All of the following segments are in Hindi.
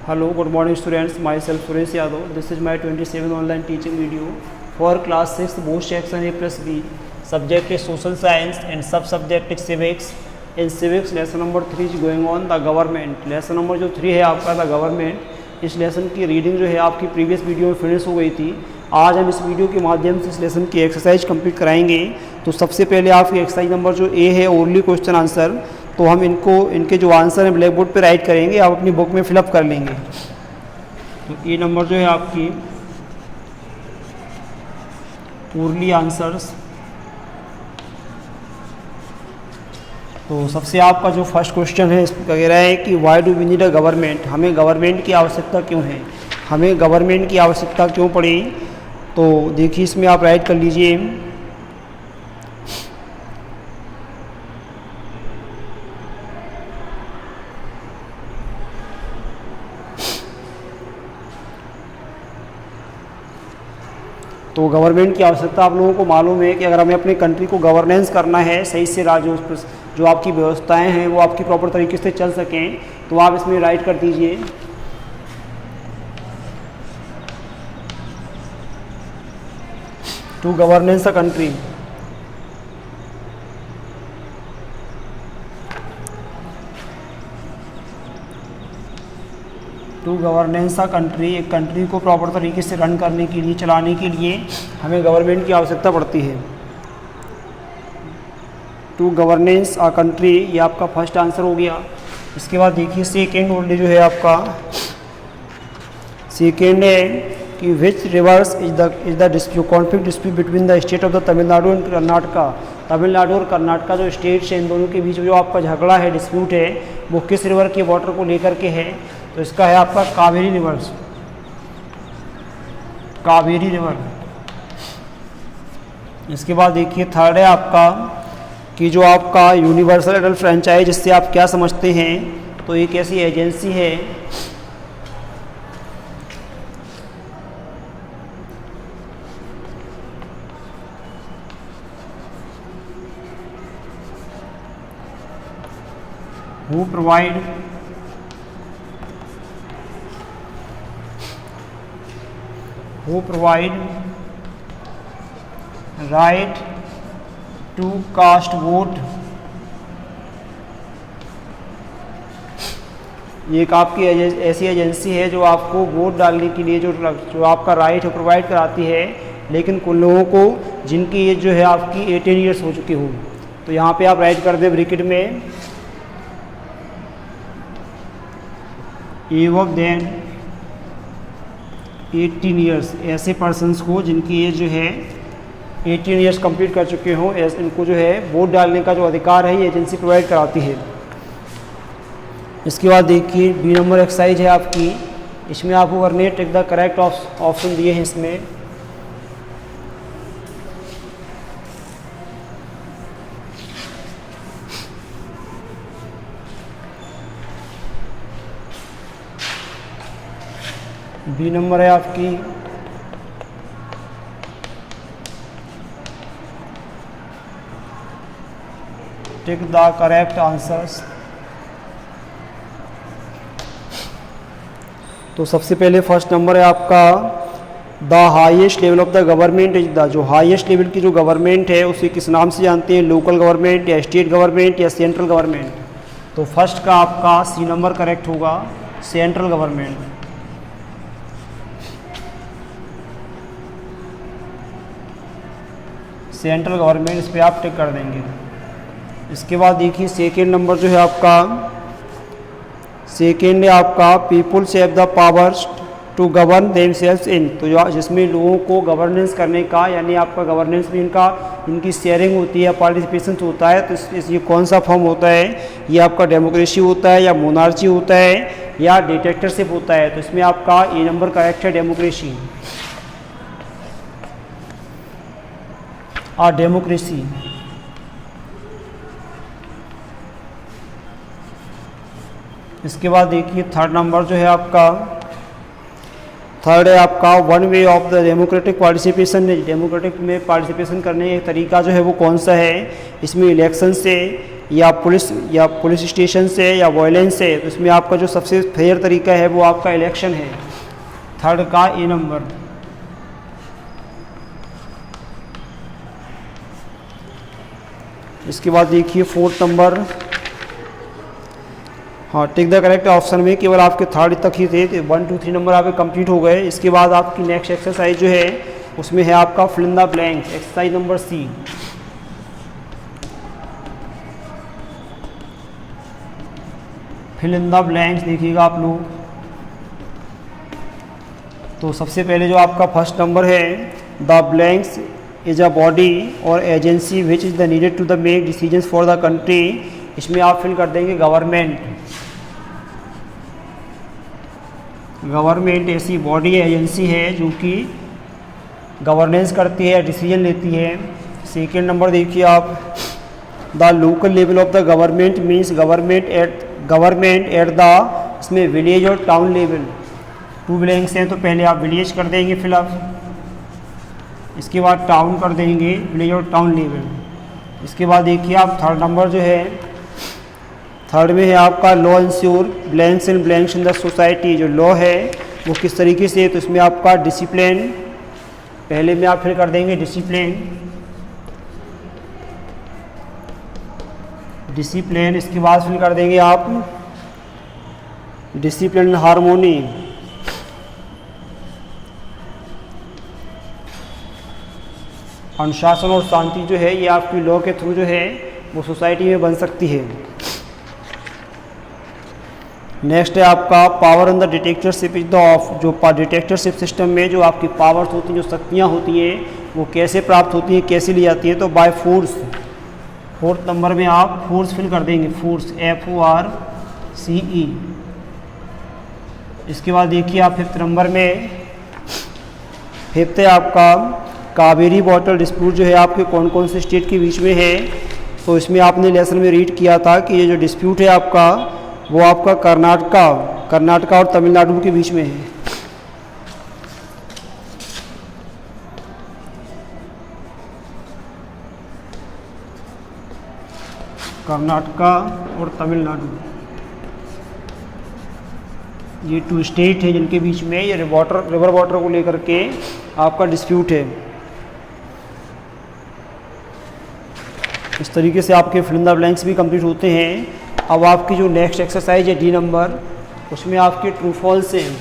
Hello, good morning students. Myself Suresh Yadav. This is my 27th online teaching video for class 6 both section A plus B. Subject is social science and sub-subject is civics. In civics lesson number 3 is going on the government. Lesson number जो 3 है आपका the government. इस लेसन की रीडिंग जो है आपकी प्रीवियस वीडियो में फिनिश हो गई थी। आज हम इस वीडियो के माध्यम से इस लेसन की एक्सरसाइज कंप्लीट कराएंगे। तो सबसे पहले आपकी एक्सरसाइज नंबर जो ए है ओरली क्वेश्चन आंसर, तो हम इनके जो आंसर हैं ब्लैक बोर्ड पर राइट करेंगे, आप अपनी बुक में फिलअप कर लेंगे। तो ए नंबर जो है आपकी ओरली आंसर्स। तो सबसे आपका जो फर्स्ट क्वेश्चन है इसमें कह रहा है कि why do we need a government, हमें गवर्नमेंट की आवश्यकता क्यों है, हमें गवर्नमेंट की आवश्यकता क्यों पड़ी। तो देखिए इसमें आप राइट कर लीजिए तो गवर्नमेंट की आवश्यकता आप लोगों को मालूम है कि अगर हमें अपनी कंट्री को गवर्नेंस करना है सही से, जो आपकी व्यवस्थाएं हैं वो आपकी प्रॉपर तरीके से चल सकें, तो आप इसमें राइट कर दीजिए to governance a country. To governance a country, एक कंट्री को प्रॉपर तरीके से रन करने के लिए, चलाने के लिए हमें गवर्नमेंट की आवश्यकता पड़ती है। टू गवर्नेंस अ कंट्री, ये आपका फर्स्ट आंसर हो गया। इसके बाद देखिए सेकेंड ओनली जो है आपका सेकेंड है कि which rivers is the conflict dispute between the state of the Tamil Nadu and Karnataka. Tamil Nadu और कर्नाटका जो स्टेट्स हैं इन दोनों के बीच जो आपका झगड़ा है, डिस्प्यूट है, वो किस रिवर के वाटर को लेकर के है। तो इसका है आपका कावेरी रिवर्स, कावेरी रिवर। इसके बाद देखिए थर्ड है आपका कि जो आपका यूनिवर्सल एडल्ट फ्रेंचाइज, जिससे आप क्या समझते हैं, तो एक ऐसी एजेंसी है who provide right to cast vote। ये एक आपकी ऐसी एजेंसी है जो आपको वोट डालने के लिए जो आपका राइट है प्रोवाइड कराती है, लेकिन कुछ लोगों को जिनकी एज जो है आपकी 18 ईयर्स हो चुकी हो। तो यहाँ पे आप राइट कर दें ब्रैकेट में एवं देन 18 ईयर्स, ऐसे पर्सन्स को जिनकी एज जो है 18 ईयर्स कंप्लीट कर चुके हों, इनको जो है वोट डालने का जो अधिकार है ये एजेंसी प्रोवाइड कराती है। इसके बाद देखिए बी नंबर एक्सरसाइज है आपकी, इसमें आपको करने टेक द करेक्ट ऑप्शन दिए हैं इसमें। बी नंबर है आपकी टेक द करेक्ट आंसर्स। तो सबसे पहले फर्स्ट नंबर है आपका the highest level of the government is the, जो हाईएस्ट लेवल की जो गवर्नमेंट है उसे किस नाम से जानते हैं, लोकल गवर्नमेंट या स्टेट गवर्नमेंट या सेंट्रल गवर्नमेंट। तो फर्स्ट का आपका सी नंबर करेक्ट होगा, सेंट्रल गवर्नमेंट। सेंट्रल गवर्नमेंट, इस पर आप टिक कर देंगे। इसके बाद देखिए सेकेंड नंबर जो है आपका सेकेंड है आपका peoples have the powers to govern themselves in, तो जो जिसमें लोगों को गवर्नेंस करने का, यानी आपका गवर्नेंस में इनकी शेयरिंग होती है, पार्टिसिपेशन होता है। तो ये कौन सा फॉर्म होता है, ये आपका डेमोक्रेसी होता है या मोनार्ची होता है या डिक्टेटरशिप होता है। तो इसमें आपका ए नंबर करेक्ट है, डेमोक्रेसी। और डेमोक्रेसी। इसके बाद देखिए थर्ड नंबर जो है आपका थर्ड है आपका one way of the democratic participation. Democratic में पार्टिसिपेशन करने का एक तरीका जो है वो कौन सा है, इसमें इलेक्शन से या पुलिस स्टेशन से या वायलेंस से, तो इसमें आपका जो सबसे फेयर तरीका है वो आपका इलेक्शन है। थर्ड का ए नंबर। इसके बाद देखिए फोर्थ नंबर, हाँ टिक द करेक्ट ऑप्शन में केवल आपके थर्ड तक ही थे, तो 1 2 3 नंबर आपके कंप्लीट हो गए। इसके बाद आपकी नेक्स्ट एक्सरसाइज जो है उसमें है आपका fill in the blanks, exercise number C. Fill in the blanks देखिएगा आप लोग। तो सबसे पहले जो आपका फर्स्ट नंबर है, the blanks is a body और agency which is the needed to the make decisions for the country. इसमें आप फिल कर देंगे गवर्नमेंट। गवर्नमेंट ऐसी बॉडी एजेंसी है जो कि गवर्नेंस करती है, डिसीजन लेती है। सेकेंड नंबर देखिए आप, the local level of the government means government at the, इसमें विलेज और टाउन लेवल, 2 ब्लैंक्स हैं तो पहले आप विलेज कर देंगे फिलअप, इसके बाद टाउन कर देंगे, विलेज और टाउन लेवल। इसके बाद देखिए आप थर्ड नंबर जो है, थर्ड में है आपका law ensure blanks and blanks in the society. जो लॉ है वो किस तरीके से, तो इसमें आपका डिसिप्लिन, पहले में आप फिर कर देंगे डिसिप्लिन, इसके बाद फिर कर देंगे आप डिसिप्लिन एंड हार्मोनी। अनुशासन और शांति जो है ये आपकी लॉ के थ्रू जो है वो सोसाइटी में बन सकती है। नेक्स्ट है आपका power in the dictatorship is the of. जो डिटेक्टरशिप सिस्टम में जो आपकी पावर्स होती हैं, जो शक्तियाँ होती हैं वो कैसे प्राप्त होती हैं, कैसे ली जाती हैं, तो बाय फोर्स। फोर्थ नंबर में आप फोर्स फिल कर देंगे, फोर्स FORCE। इसके बाद देखिए आप फिफ्थ नंबर में, फिफ्थ है आपका कावेरी वाटर डिस्प्यूट जो है आपके कौन कौन से स्टेट के बीच में है। तो इसमें आपने लेसन में रीड किया था कि ये जो डिस्प्यूट है आपका वो आपका कर्नाटका और तमिलनाडु के बीच में है। कर्नाटका और तमिलनाडु, ये 2 स्टेट है जिनके बीच में ये रिवर वाटर को लेकर के आपका डिस्प्यूट है। इस तरीके से आपके फिल इन द ब्लैंक्स भी कंप्लीट होते हैं। अब आपकी जो नेक्स्ट एक्सरसाइज है D नंबर, उसमें आपके ट्रू फॉल्स हैं।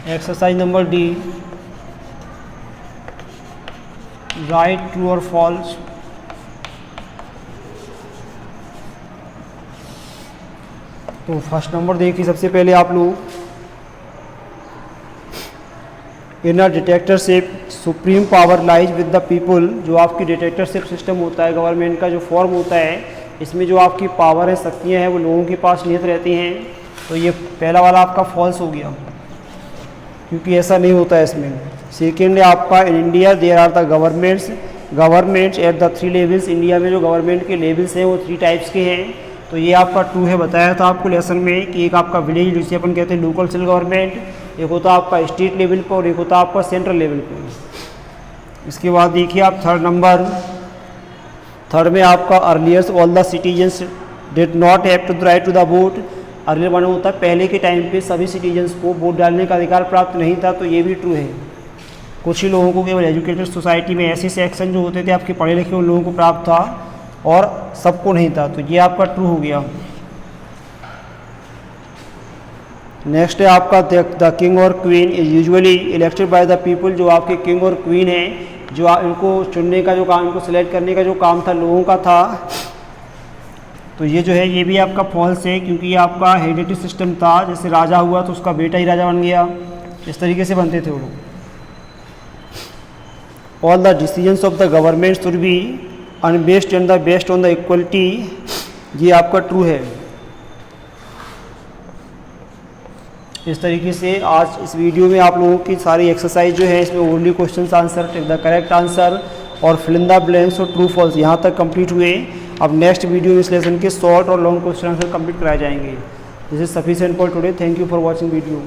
Exercise number D, right true और फॉल्स। तो फर्स्ट नंबर देखिए सबसे पहले आप लोग, in a dictatorship supreme power lies with the people. जो आपकी डिटेक्टरशिप सिस्टम होता है, गवर्नमेंट का जो फॉर्म होता है, इसमें जो आपकी पावर है, शक्तियाँ हैं, वो लोगों के पास निहित रहती हैं। तो ये पहला वाला आपका फॉल्स हो गया, क्योंकि ऐसा नहीं होता है इसमें। सेकेंड है आपका, in India there are the governments at the 3 levels. India में जो गवर्नमेंट के लेवल्स हैं वो 3 टाइप्स के हैं। तो ये आपका ट्रू है, बताया था आपको लेसन में कि एक आपका विलेज जिसे अपन कहते हैं लोकल सेल गवर्नमेंट, एक होता आपका स्टेट लेवल पर और एक होता आपका सेंट्रल लेवल पर। इसके बाद देखिए आप थर्ड नंबर, थर्ड में आपका earliers all the citizens did not have to the right to the vote. Earlier माने होता है पहले के टाइम पे सभी सिटीजन्स को वोट डालने का अधिकार प्राप्त नहीं था। तो ये भी ट्रू है। कुछ ही लोगों को, केवल एजुकेटेड सोसाइटी में ऐसे सेक्शन जो होते थे आपके पढ़े लिखे उन लोगों को प्राप्त था और सबको नहीं था। तो ये आपका ट्रू हो गया। नेक्स्ट है आपका द किंग और queen is usually elected by the people. जो आपके किंग और क्वीन हैं, जो इनको चुनने का जो काम, इनको सिलेक्ट करने का जो काम था लोगों का था। तो ये जो है ये भी आपका फॉल्स है, क्योंकि ये आपका हेरिडिटी सिस्टम था। जैसे राजा हुआ तो उसका बेटा ही राजा बन गया, इस तरीके से बनते थे वो लोग। All the decisions of the government should be unbased and the based on the equality. ये आपका ट्रू है। इस तरीके से आज इस वीडियो में आप लोगों की सारी एक्सरसाइज जो है, इसमें only question answer, the correct answer और फिल इन द ब्लैंक्स और ट्रू फॉल्स यहाँ तक कंप्लीट हुए। अब नेक्स्ट वीडियो में इस लेसन के शॉर्ट और लॉन्ग क्वेश्चन आंसर कंप्लीट कराए जाएंगे। This is sufficient for today. Thank you for watching video.